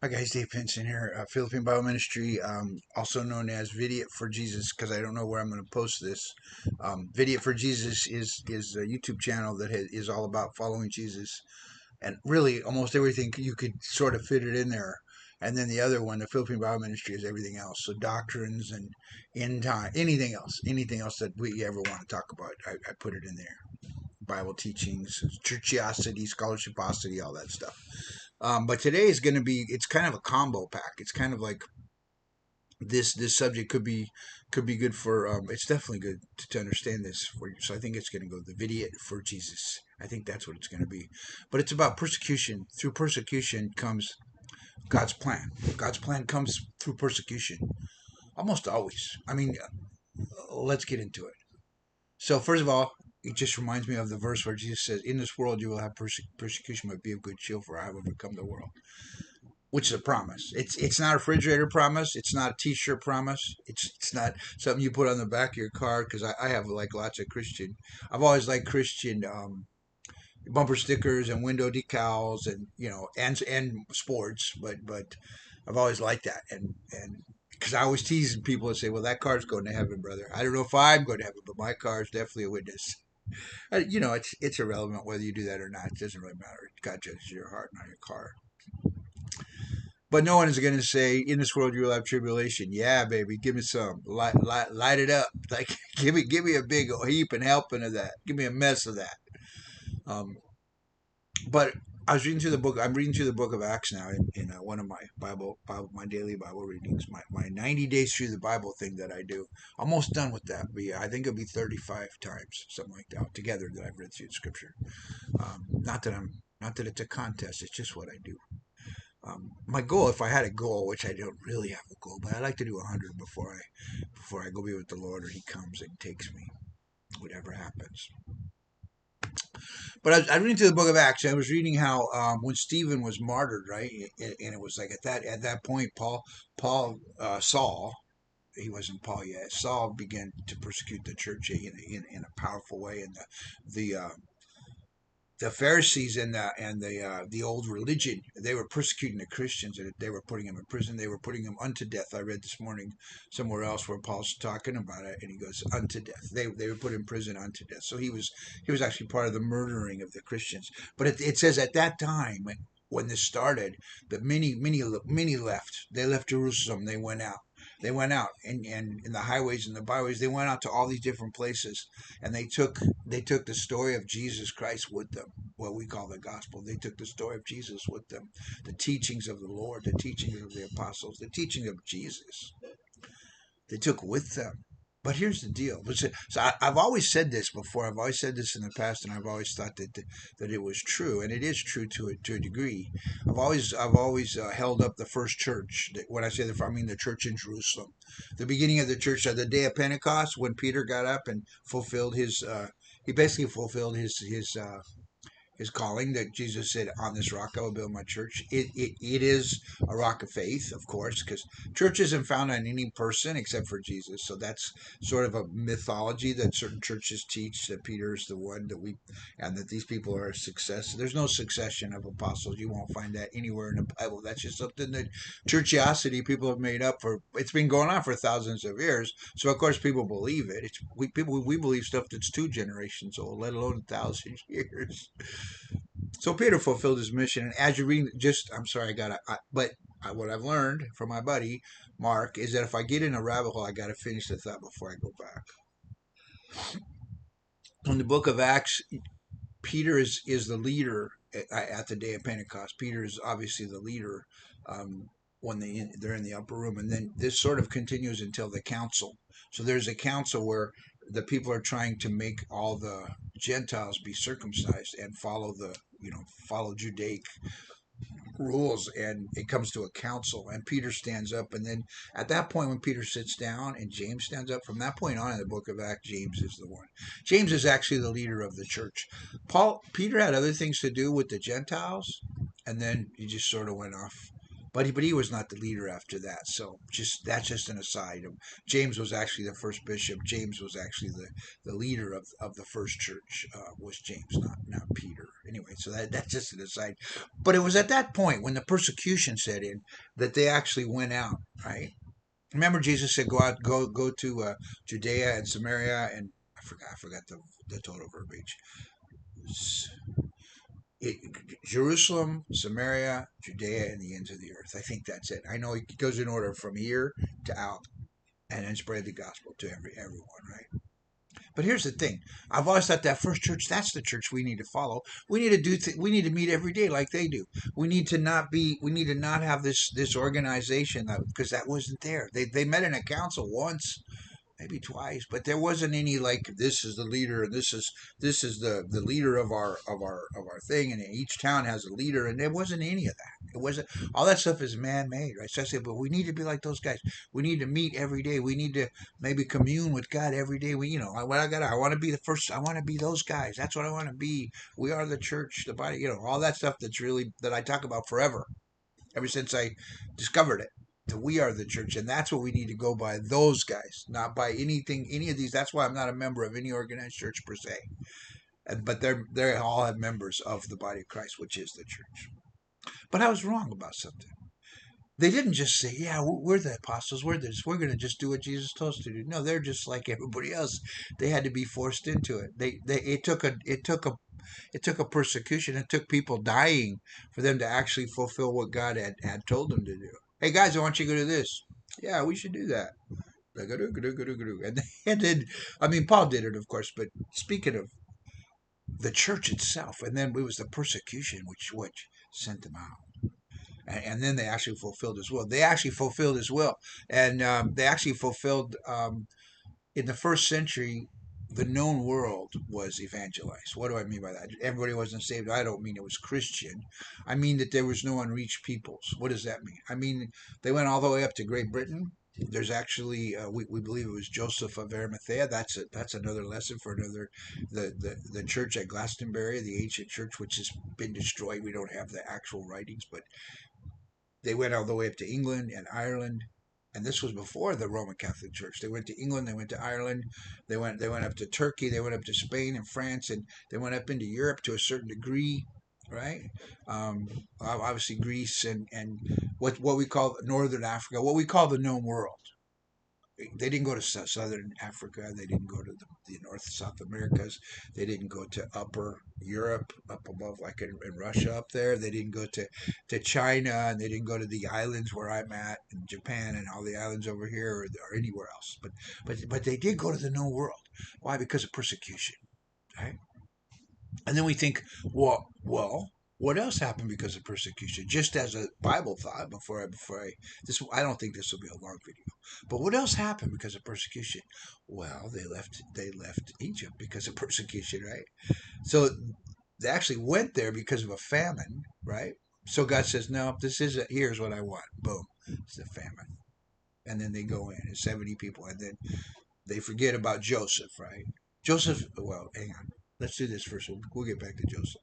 Hi guys, Dave Pinson here, Philippine Bible Ministry, also known as Vidiot for Jesus, because I don't know where I'm going to post this. Vidiot for Jesus is a YouTube channel that is all about following Jesus, and really almost everything you could sort of fit it in there. And then the other one, the Philippine Bible Ministry, is everything else. So doctrines and end time, anything else that we ever want to talk about, I put it in there. Bible teachings, churchiosity, scholarshiposity, all that stuff. But today is going to be, it's kind of a combo pack. It's kind of like this subject could be good for, it's definitely good to understand this for you. So I think it's going to go the video for Jesus. I think that's what it's going to be. But it's about persecution. Through persecution comes God's plan. God's plan comes through persecution. Almost always. I mean, let's get into it. So first of all, it just reminds me of the verse where Jesus says, "In this world you will have persecution, but be of good cheer, for I have overcome the world." Which is a promise. It's not a refrigerator promise. It's not a T-shirt promise. It's not something you put on the back of your car. Because I have like lots of Christian. I've always liked Christian bumper stickers and window decals, and and sports. But I've always liked that, and because I always tease people and say, "Well, that car's going to heaven, brother. I don't know if I'm going to heaven, but my car is definitely a witness." It's irrelevant whether you do that or not. It doesn't really matter. God judges your heart, not your car. But no one is going to say, "In this world you will have tribulation." Yeah, baby, give me some. Light it up. Like, give me a big heap and helping of that. Give me a mess of that. Um, but I was reading through the book. I'm reading through the book of Acts now in one of my my daily Bible readings, my 90 days through the Bible thing that I do. Almost done with that. But yeah, I think it'll be 35 times, something like that, together that I've read through the Scripture. Not that it's a contest. It's just what I do. My goal, if I had a goal, which I don't really have a goal, but I like to do 100 before I go be with the Lord, or He comes and takes me, whatever happens. But I was reading through the Book of Acts. I was reading how when Stephen was martyred, right, and it was like at that point, Saul. He wasn't Paul yet. Saul began to persecute the church in a powerful way, and the Pharisees and the old religion, they were persecuting the Christians, and they were putting them in prison. They were putting them unto death. I read this morning somewhere else where Paul's talking about it, and he goes unto death. They were put in prison unto death. So he was actually part of the murdering of the Christians. But it says at that time when this started that many left. They left Jerusalem. They went out. They went out and in the highways and the byways. They went out to all these different places, and they took the story of Jesus Christ with them, what we call the gospel. They took the story of Jesus with them, the teachings of the Lord, the teachings of the apostles, the teaching of Jesus. They took with them. But here's the deal. So I've always said this before. I've always said this in the past, and I've always thought that it was true, and it is true to a degree. I've always held up the first church. When I say I mean the church in Jerusalem, the beginning of the church, the day of Pentecost, when Peter got up and fulfilled his. He basically fulfilled his calling that Jesus said, "On this rock I will build my church." It is a rock of faith, of course, because church isn't found on any person except for Jesus. So that's sort of a mythology that certain churches teach, that Peter is the one and that these people are a success. There's no succession of apostles. You won't find that anywhere in the Bible. That's just something that churchiosity people have made up for. It's been going on for thousands of years. So of course people believe it. We believe stuff that's 2 generations old, let alone 1,000 years. So Peter fulfilled his mission, and as you're reading, I'm sorry, what I've learned from my buddy Mark is that if I get in a rabbit hole, I got to finish the thought before I go back. In the book of Acts, Peter is the leader at the day of Pentecost. Peter is obviously the leader when they're in the upper room, and then this sort of continues until the council. So there's a council where the people are trying to make all the Gentiles be circumcised and follow Judaic rules, and it comes to a council, and Peter stands up, and then at that point when Peter sits down and James stands up, from that point on in the book of Acts, James is the one. James is actually the leader of the church. Peter had other things to do with the Gentiles, and then he just sort of went off. But he was not the leader after that. So that's just an aside. James was actually the first bishop. James was actually the leader of the first church. Was James, not Peter. Anyway, so that's just an aside. But it was at that point when the persecution set in that they actually went out, right? Remember, Jesus said, "Go out, go to Judea and Samaria," and I forgot the total verbiage. It, Jerusalem, Samaria, Judea, and the ends of the earth. I think that's it. I know it goes in order from here to out, and then spread the gospel to everyone, right? But here's the thing: I've always thought that first church, that's the church we need to follow. We need to we need to meet every day like they do. We need to not be. We need to not have this organization because that wasn't there. They met in a council once, maybe twice, but there wasn't any like this is the leader and this is the leader of our thing, and each town has a leader, and there wasn't any of that. It wasn't. All that stuff is man-made, right? So I said, but we need to be like those guys. We need to meet every day. We need to maybe commune with God every day. I want to be the first. I want to be those guys. That's what I want to be. We are the church, the body, all that stuff that's really that I talk about forever, ever since I discovered it. We are the church, and that's what we need to go by. Those guys, not by any of these. That's why I'm not a member of any organized church per se. But they all have members of the body of Christ, which is the church. But I was wrong about something. They didn't just say, "Yeah, we're the apostles. We're this. We're going to just do what Jesus told us to do." No, they're just like everybody else. They had to be forced into it. It took a persecution. It took people dying for them to actually fulfill what God had told them to do. Hey guys, I want you to go do this. Yeah, we should do that. And then, I mean, Paul did it, of course. But speaking of the church itself, and then it was the persecution which sent them out. And then they actually fulfilled his will. They actually fulfilled his will, and they actually fulfilled in the first century, the known world was evangelized. What do I mean by that? Everybody wasn't saved. I don't mean it was Christian. I mean that there was no unreached peoples. What does that mean? I mean, they went all the way up to Great Britain. There's actually, we believe it was Joseph of Arimathea. That's another lesson for another, the church at Glastonbury, the ancient church, which has been destroyed. We don't have the actual writings, but they went all the way up to England and Ireland, and this was before the Roman Catholic Church. They went to England, they went to Ireland, they went up to Turkey, they went up to Spain and France, and they went up into Europe to a certain degree, right? Um, Obviously Greece and what we call Northern Africa, what we call the known world. They didn't go to southern Africa. They didn't go to the North South Americas. They didn't go to upper Europe, up above, like in Russia up there. They didn't go to China, and they didn't go to the islands where I'm at in Japan and all the islands over here or anywhere else. But they did go to the known world. Why? Because of persecution, right? And then we think, well, what else happened because of persecution? Just as a Bible thought I don't think this will be a long video. But what else happened because of persecution? Well, they left Egypt because of persecution, right? So they actually went there because of a famine, right? So God says, no, this isn't. Here's what I want. Boom, it's a famine, and then they go in, and 70 people, and then they forget about Joseph, right? Joseph. Well, hang on. Let's do this first. We'll get back to Joseph.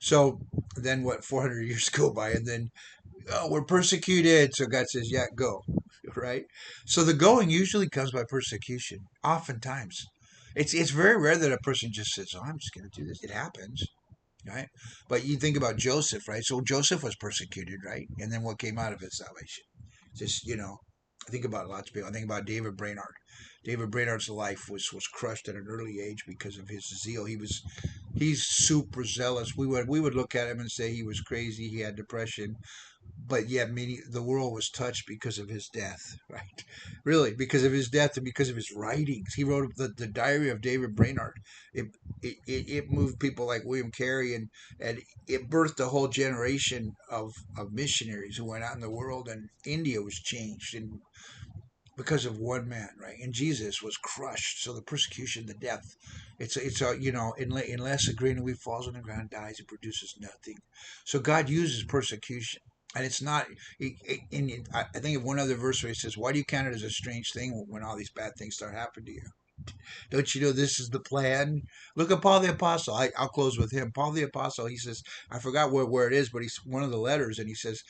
So then what, 400 years go by, and then, oh, we're persecuted. So God says, yeah, go, right? So the going usually comes by persecution, oftentimes. It's very rare that a person just says, oh, I'm just going to do this. It happens, right? But you think about Joseph, right? So Joseph was persecuted, right? And then what came out of his salvation? Just, I think about lots of people. I think about David Brainerd. David Brainerd's life was crushed at an early age because of his zeal. He's super zealous. We would look at him and say he was crazy. He had depression, but yet the world was touched because of his death, right? Really, because of his death and because of his writings. He wrote the Diary of David Brainerd. It moved people like William Carey, and it birthed a whole generation of missionaries who went out in the world, and India was changed and because of one man, right? And Jesus was crushed. So the persecution, the death, it's a unless a grain of wheat falls on the ground, dies, it produces nothing. So God uses persecution, and it's not. I think of one other verse where he says, "Why do you count it as a strange thing when all these bad things start happening to you? Don't you know this is the plan?" Look at Paul the Apostle. I'll close with him. Paul the Apostle, he says, I forgot where it is, but he's one of the letters, and he says,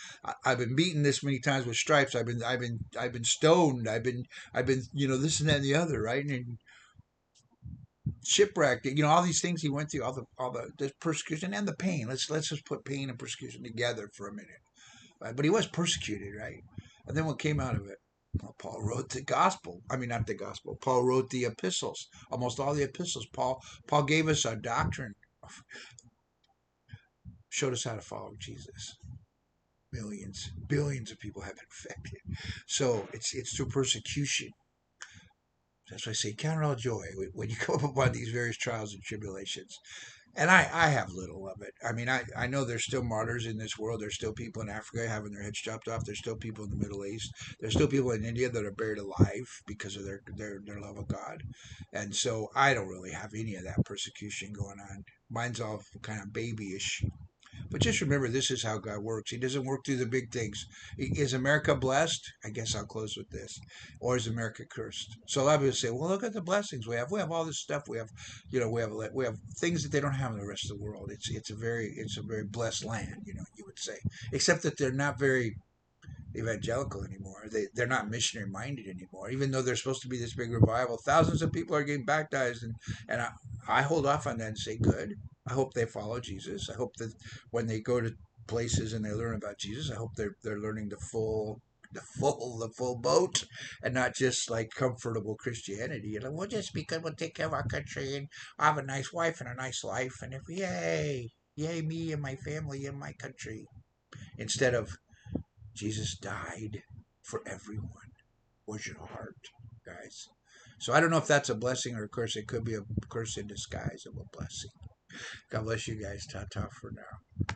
I've been beaten this many times with stripes. I've been stoned. I've been, this and that and the other, right? And shipwrecked. All these things he went through, the persecution and the pain. Let's just put pain and persecution together for a minute. Right? But he was persecuted, right? And then what came out of it? Well, Paul wrote the gospel. I mean, not the gospel. Paul wrote the epistles. Almost all the epistles. Paul gave us a doctrine, showed us how to follow Jesus. Millions, billions of people have been affected. So it's through persecution. That's why I say count it all joy when you come upon these various trials and tribulations. And I have little of it. I mean, I know there's still martyrs in this world. There's still people in Africa having their heads chopped off. There's still people in the Middle East. There's still people in India that are buried alive because of their love of God. And so I don't really have any of that persecution going on. Mine's all kind of babyish. But just remember, this is how God works. He doesn't work through the big things. Is America blessed? I guess I'll close with this. Or is America cursed? So a lot of people say, well, look at the blessings we have. We have all this stuff. We have, we have things that they don't have in the rest of the world. It's a very blessed land, you would say. Except that they're not very evangelical anymore. They're not missionary minded anymore. Even though there's supposed to be this big revival, thousands of people are getting baptized, and I hold off on that and say, good. I hope they follow Jesus. I hope that when they go to places and they learn about Jesus, I hope they're learning the full boat, and not just like comfortable Christianity. We'll just be good. We'll take care of our country, and I have a nice wife and a nice life, and if yay me and my family and my country, instead of Jesus died for everyone. Where's your heart, guys? So I don't know if that's a blessing or a curse. It could be a curse in disguise of a blessing. God bless you guys. Ta ta for now.